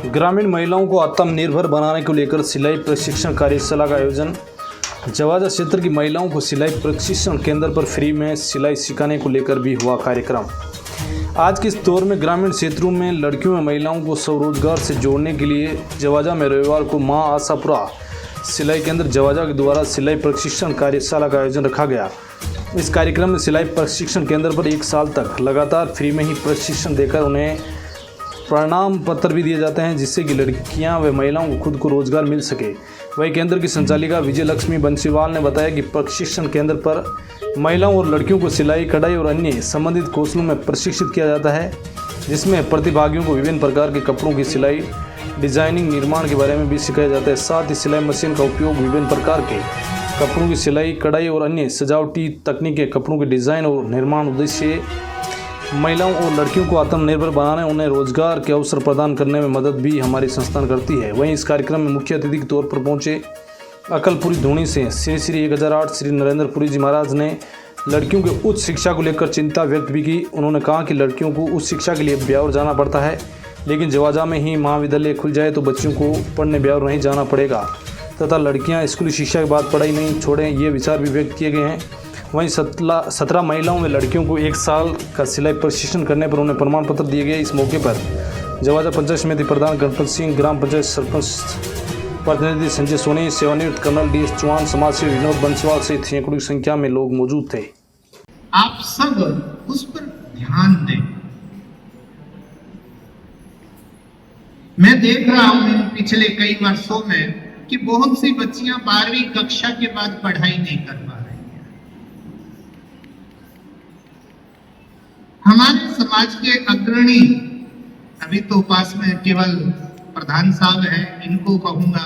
ग्रामीण महिलाओं को आत्मनिर्भर बनाने को लेकर सिलाई प्रशिक्षण कार्यशाला का आयोजन। जवाजा क्षेत्र की महिलाओं को सिलाई प्रशिक्षण केंद्र पर फ्री में सिलाई सिखाने को लेकर भी हुआ कार्यक्रम। आज के इस दौर में ग्रामीण क्षेत्रों में लड़कियों व महिलाओं को स्वरोजगार से जोड़ने के लिए जवाजा में रविवार को मां आशापुरा सिलाई केंद्र जवाजा के द्वारा सिलाई प्रशिक्षण कार्यशाला का आयोजन रखा गया। इस कार्यक्रम में सिलाई प्रशिक्षण केंद्र पर 1 साल तक लगातार फ्री में ही प्रशिक्षण देकर उन्हें प्रमाण पत्र भी दिए जाते हैं, जिससे कि लड़कियां व महिलाओं को खुद को रोजगार मिल सके। वहीं केंद्र की संचालिका विजय लक्ष्मी बंसीवाल ने बताया कि प्रशिक्षण केंद्र पर महिलाओं और लड़कियों को सिलाई, कढ़ाई और अन्य संबंधित कौशलों में प्रशिक्षित किया जाता है, जिसमें प्रतिभागियों को विभिन्न प्रकार के कपड़ों की सिलाई, डिजाइनिंग, निर्माण के बारे में भी सिखाया जाता है। साथ ही सिलाई मशीन का उपयोग विभिन्न प्रकार के कपड़ों की सिलाई, कढ़ाई और अन्य सजावटी तकनीकें कपड़ों के डिज़ाइन और निर्माण उद्देश्य महिलाओं और लड़कियों को आत्मनिर्भर बनाने, उन्हें रोजगार के अवसर प्रदान करने में मदद भी हमारी संस्थान करती है। वहीं इस कार्यक्रम में मुख्य अतिथि के तौर पर पहुंचे अकलपुरी धूणी से श्री 1008 श्री नरेंद्रपुरी जी महाराज ने लड़कियों के उच्च शिक्षा को लेकर चिंता व्यक्त भी की। उन्होंने कहा कि लड़कियों को उच्च शिक्षा के लिए ब्यावर जाना पड़ता है, लेकिन जवाजा में ही महाविद्यालय खुल जाए तो बच्चों को पढ़ने ब्यावर नहीं जाना पड़ेगा तथा लड़कियां स्कूली शिक्षा के बाद पढ़ाई नहीं छोड़ें, ये विचार भी व्यक्त किए गए हैं। वहीं 17 महिलाओं व लड़कियों को 1 साल का सिलाई प्रशिक्षण करने पर उन्हें प्रमाण पत्र दिए गए। इस मौके पर जवाजा पंचायत समिति प्रधान गणपत सिंह, ग्राम पंचायत सरपंच प्रतिनिधि संजय सोनी, सेवानिवृत्त कर्नल DS चौहान, समाजसेवी विनोद बंसीवाल सहित सैकड़ों की संख्या में लोग मौजूद थे। आप सब उस पर ध्यान दें। मैं देख रहा हूं इन पिछले कई वर्षों में कि बहुत सी बच्चियां 12वीं कक्षा के बाद पढ़ाई नहीं कर पा रही हैं। हमारे समाज के अग्रणी, अभी तो पास में केवल प्रधान साहब हैं, इनको कहूंगा,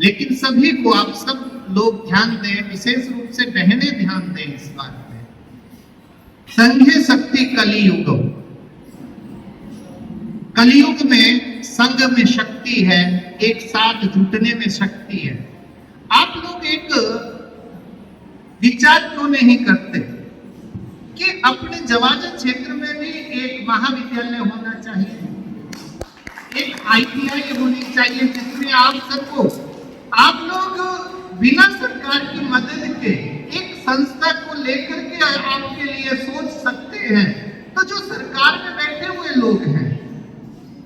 लेकिन सभी को, आप सब लोग ध्यान दें, विशेष रूप से बहनें ध्यान दें इस बात पे। संघे शक्ति कलियुग, कलियुग में संघ में शक्ति है, एक साथ जुटने में शक्ति है। आप लोग एक विचार क्यों नहीं करते कि अपने जवाजा क्षेत्र में भी एक महाविद्यालय होना चाहिए, एक ITI होनी चाहिए, जिसमें आप सबको, आप लोग बिना सरकार की मदद के एक संस्था को लेकर के आपके लिए सोच सकते हैं। तो जो सरकार में बैठे हुए लोग हैं,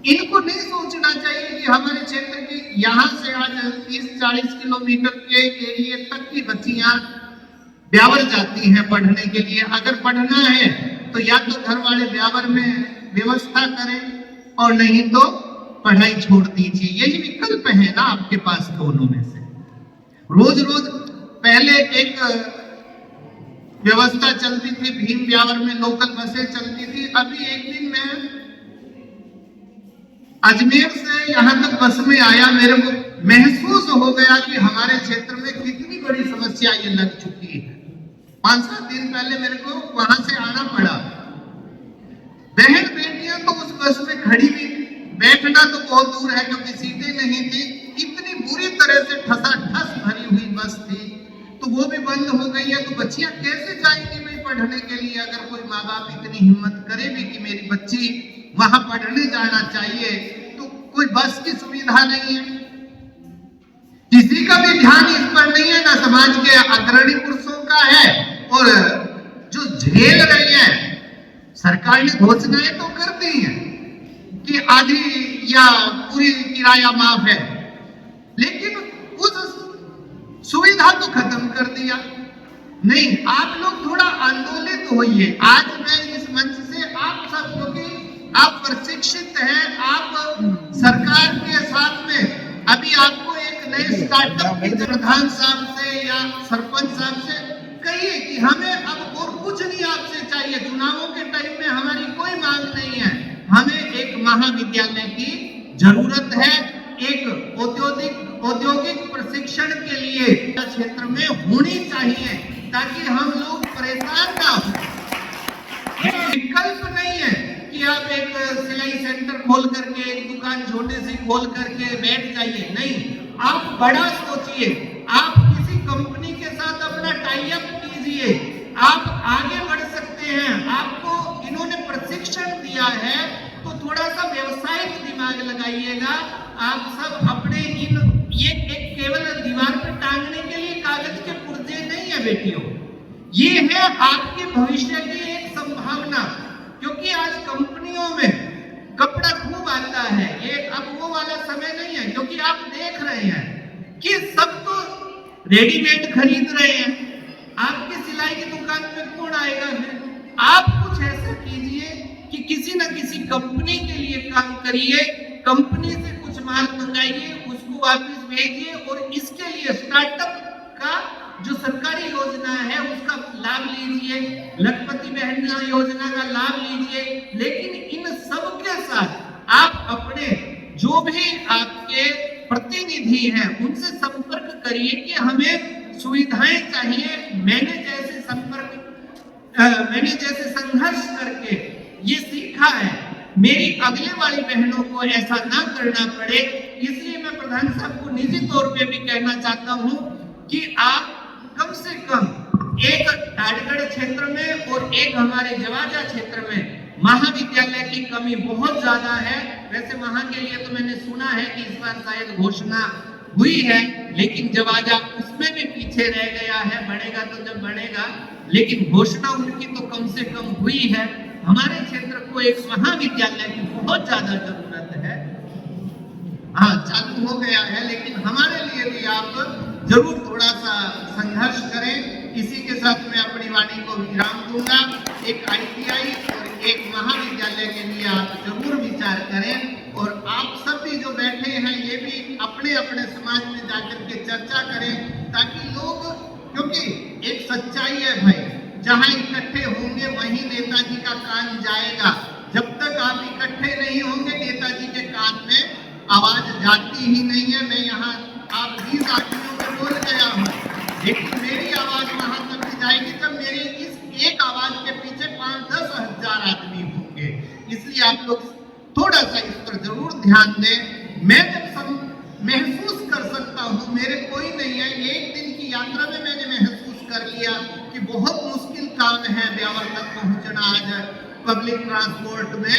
इनको नहीं सोचना चाहिए कि हमारे क्षेत्र की यहाँ से आज 30-40 किलोमीटर के एरिया तक की बच्चियां ब्यावर जाती हैं पढ़ने के लिए। अगर पढ़ना है तो या तो घर वाले ब्यावर में व्यवस्था करें और नहीं तो पढ़ाई छोड़ दीजिए। यही विकल्प है ना आपके पास दोनों में से। रोज रोज पहले एक व्यवस्था चलती थी, भीम ब्यावर में लोकल बसें चलती थी। अभी एक दिन में अजमेर से यहाँ तक बस में आया, मेरे को महसूस हो गया कि हमारे क्षेत्र में कितनी बड़ी समस्या ये लग चुकी है। 5-7 दिन पहले मेरे को वहां से आना पड़ा। बहन बेटियां तो उस बस में खड़ी भी, बैठना तो बहुत दूर है क्योंकि सीटें नहीं थी। इतनी बुरी तरह से ठसाठस भरी हुई बस थी, तो वो भी बंद हो गई है। तो बच्चियां कैसे जाएंगी भाई पढ़ने के लिए? अगर कोई माँ बाप इतनी हिम्मत करे भी कि मेरी बच्ची वहां पढ़ने जाना चाहिए, तो कोई बस की सुविधा नहीं है। किसी का भी ध्यान इस पर नहीं है, ना समाज के अग्रणी पुरुषों का है। और जो झेल रही है, सरकार ने घोषणाएं तो कर दी है कि आधी या पूरी किराया माफ है, लेकिन उस सुविधा को खत्म कर दिया। नहीं, आप लोग थोड़ा आंदोलित होइए। आज मैं इस मंच से आप सब, क्योंकि आप प्रशिक्षित हैं, आप सरकार के साथ में, अभी आपको एक नए स्टार्टअप के प्रधान साहब से या सरपंच साहब से कहिए कि हमें अब और कुछ नहीं आपसे चाहिए। चुनावों के टाइम में हमारी कोई मांग नहीं है, हमें एक महाविद्यालय की जरूरत है। एक औद्योगिक प्रशिक्षण के लिए क्षेत्र में होनी चाहिए, ताकि हम लोग परेशान ना हो। विकल्प नहीं है कि आप एक सिलाई सेंटर खोल करके, एक दुकान छोटे से खोल करके बैठ जाइए। नहीं, आप बड़ा सोचिए। आप किसी कंपनी के साथ अपना टाई अप कीजिए, आप आगे बढ़ सकते हैं। आपको इन्होंने प्रशिक्षण दिया है तो थोड़ा थोड़ा सा व्यवसायिक दिमाग लगाइएगा। आप सब अपने ये एक केवल दीवार पर टांगने के लिए कागज के पुर्जे नहीं है बेटियों, ये है आपके भविष्य की एक संभावना। क्योंकि आज कंपनियों में कपड़ा खूब आता है, ये अब वो वाला समय नहीं है। क्योंकि आप देख रहे हैं कि सब तो रेडीमेड खरीद रहे हैं, आपकी सिलाई की दुकान में कौन आएगा फिर? आप कुछ ऐसा कीजिए कि किसी न किसी कंपनी के लिए काम करिए, कंपनी से कुछ माल मंगाइए, उसको वापस भेजिए और इसके लिए स्टार्टअप का जो सरकारी योजना है उसका लाभ लीजिए, लखपति बहन योजना का लाभ लीजिए। लेकिन इन सब के साथ आप अपने जो भी आपके प्रतिनिधि हैं उनसे संपर्क करिए कि हमें सुविधाएं चाहिए। मैंने जैसे संघर्ष करके ये सीखा है, मेरी अगले वाली बहनों को ऐसा ना करना पड़े। इसलिए मैं प्रधान साहब को निजी तौर पे भी कहना चाहता हूं कि आप कम से कम एक टाटगढ़ क्षेत्र में और एक हमारे जवाजा क्षेत्र में महाविद्यालय की कमी बहुत ज्यादा है। वैसे वहां के लिए तो मैंने सुना है कि इस बार शायद घोषणा हुई है, लेकिन जवाजा उसमें भी पीछे रह गया है। बढ़ेगा तो जब बढ़ेगा, लेकिन घोषणा उनकी तो कम से कम हुई है। हमारे क्षेत्र को एक महाविद्यालय की बहुत ज्यादा जरूरत है। हाँ, चालू हो गया है, लेकिन हमारे लिए भी आप जरूर थोड़ा सा संघर्ष करें। इसी के साथ मैं अपनी वाणी को विराम दूंगा। एक ITI और एक महाविद्यालय के लिए आप जरूर विचार करें। और आप सब भी जो बैठे हैं ये भी अपने अपने समाज में जाकर के चर्चा करें, ताकि लोग, क्योंकि एक सच्चाई है भाई, जहां इकट्ठे होंगे वहीं नेताजी का कान जाएगा। जब तक आप इकट्ठे नहीं होंगे नेताजी के कान में आवाज जाती ही नहीं है। मैं यहाँ आप 20 आदमियों में बोल गया हूँ, लेकिन मेरी आवाज वहां तक जाएगी जब मेरी इस एक आवाज के पीछे 5-10 हजार आदमी होंगे। इसलिए आप लोग थोड़ा सा इस पर जरूर ध्यान दें। मैं जब महसूस कर सकता हूँ, मेरे कोई नहीं है, एक दिन की यात्रा में मैंने महसूस कर लिया कि बहुत मुश्किल काम है ब्यावर तक पहुंचना आज पब्लिक ट्रांसपोर्ट में।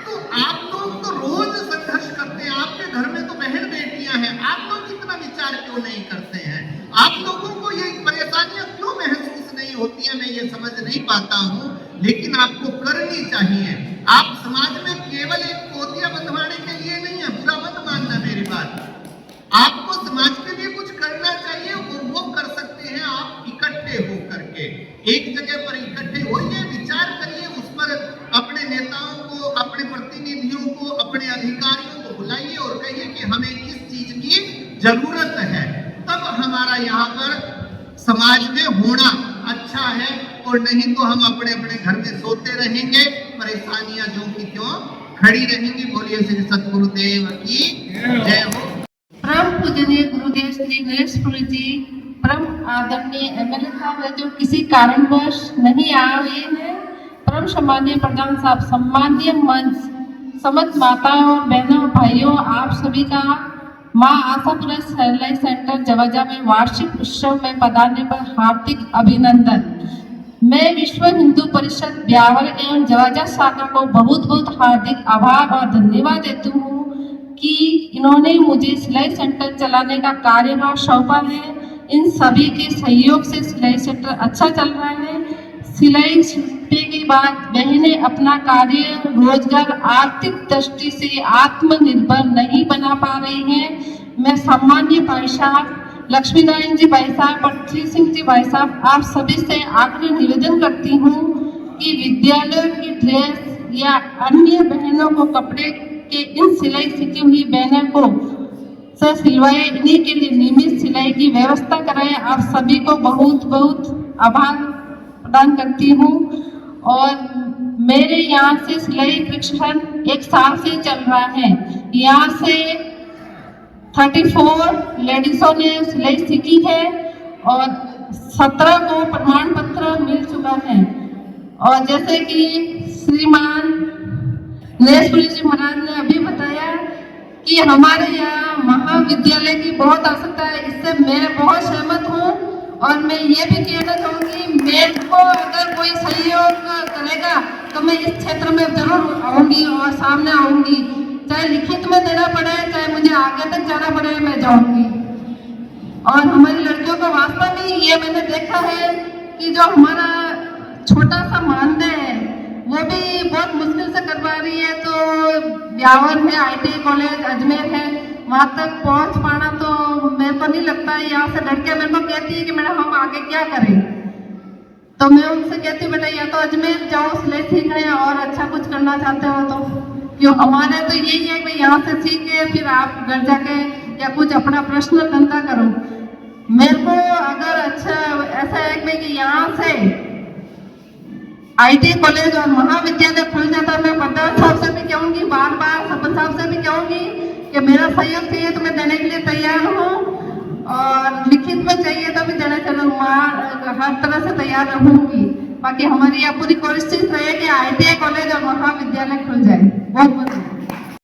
तो आप लोग तो रोज संघर्ष करते हैं, आपके घर में तो बहन बेटियां हैं, आप लोग इतना विचार क्यों नहीं करते हैं? आप लोगों को ये परेशानियां क्यों महसूस नहीं होती है? मैं ये समझ नहीं पाता हूँ, लेकिन आपको करनी चाहिए। आप समाज में केवल एक पोतिया बंधवाने के लिए नहीं है, बुरा मत मानना मेरी बात। आपको समाज के लिए कुछ करना चाहिए और वो कर सकते हैं आप इकट्ठे हो करके। एक जगह पर इकट्ठे होइए, विचार करिए, उस पर अपने नेताओं को, अपने प्रतिनिधियों को, अपने अधिकारियों को बुलाइए और कहिए कि हमें इस चीज की जरूरत है। तब हमारा यहाँ पर समाज में होना अच्छा है, और नहीं तो हम अपने अपने घर में सोते रहेंगे, परेशानियां जो की त्यों खड़ी रहेंगी। बोलिए श्री सतगुरुदेव की जय हो। परम पूजनीय गुरुदेव श्री नरेश पुरी जी, परम आदरणीय MLA साहब है जो किसी कारणवश नहीं आ रहे हैं, परम सम्मानीय प्रधान साहब, सम्मानीय मंच, समस्त माताओं और बहनों भाइयों, आप सभी का माँ आशापुरा सिलाई सेंटर जवाजा में वार्षिक उत्सव में पधारने पर हार्दिक अभिनंदन। मैं विश्व हिंदू परिषद ब्यावर एवं जवाजा शाखा को बहुत बहुत हार्दिक आभार और धन्यवाद देती हूँ कि इन्होंने मुझे सिलाई सेंटर चलाने का कार्यभार सौंपा है। इन सभी के सहयोग से सिलाई सेंटर अच्छा चल रहा है। सिलाई सीखने के बाद बहनें अपना कार्य रोजगार आर्थिक दृष्टि से आत्मनिर्भर नहीं बना पा रही हैं। मैं सम्मानीय भाई साहब लक्ष्मी नारायण जी भाई साहब, पृथ्वी सिंह जी भाई साहब, आप सभी से आग्रह निवेदन करती हूँ कि विद्यालय की ड्रेस या अन्य बहनों को कपड़े के इन सिलाई सीखी हुई बहनों को सिलवाए, इन्हीं के लिए नियमित सिलाई की व्यवस्था कराएं। आप सभी को बहुत बहुत आभार प्रदान करती हूँ। और मेरे यहाँ से सिलाई प्रशिक्षण 1 साल से चल रहा है। यहाँ से 34 लेडीजों ने सिलाई सीखी है और 17 को प्रमाण पत्र मिल चुका है। और जैसे कि श्रीमान नरेश पुरी जी महाराज ने अभी बताया कि हमारे यहाँ महाविद्यालय की बहुत आवश्यकता है, इससे मैं बहुत सहमत हूँ। और मैं ये भी कहना चाहूँगी, मेरे को अगर कोई सहयोग करेगा तो मैं इस क्षेत्र में जरूर आऊँगी और सामने आऊँगी, चाहे लिखित में देना पड़े, चाहे मुझे आगे तक जाना पड़े, मैं जाऊँगी। और हमारी लड़कियों को वास्तव में ये मैंने देखा है कि जो हमारा छोटा सा मानदेय है वो भी बहुत मुश्किल से करवा रही है। तो ब्यावर है, ITI कॉलेज अजमेर है, वहाँ तक पहुँच पाना तो मेरे को नहीं लगता है। यहाँ से लड़कियाँ मेरे को कहती है कि मैडम हम आगे क्या करें, तो मैं उनसे कहती हूँ बेटा या तो अजमेर जाओ सिलाई सीखने और अच्छा कुछ करना चाहते हो तो, क्यों हमारे तो यही है कि यहाँ से सीख के फिर आप घर जाके या कुछ अपना पर्सनल धंधा करो। मेरे को अगर अच्छा ऐसा है कि यहाँ से ITI कॉलेज और महाविद्यालय खुल जाता, मैं प्रधान साहब से भी कहूँगी, बार बार सरपंच साहब से भी कहूँगी कि मेरा सहयोग चाहिए तो मैं देने के लिए तैयार हूँ, और लिखित में चाहिए तो भी देने चलो, हर तरह से तैयार रहूँगी। बाकी हमारी यह पूरी कोशिश रहेगी कि ITI कॉलेज और महाविद्यालय खुल जाए। बहुत बहुत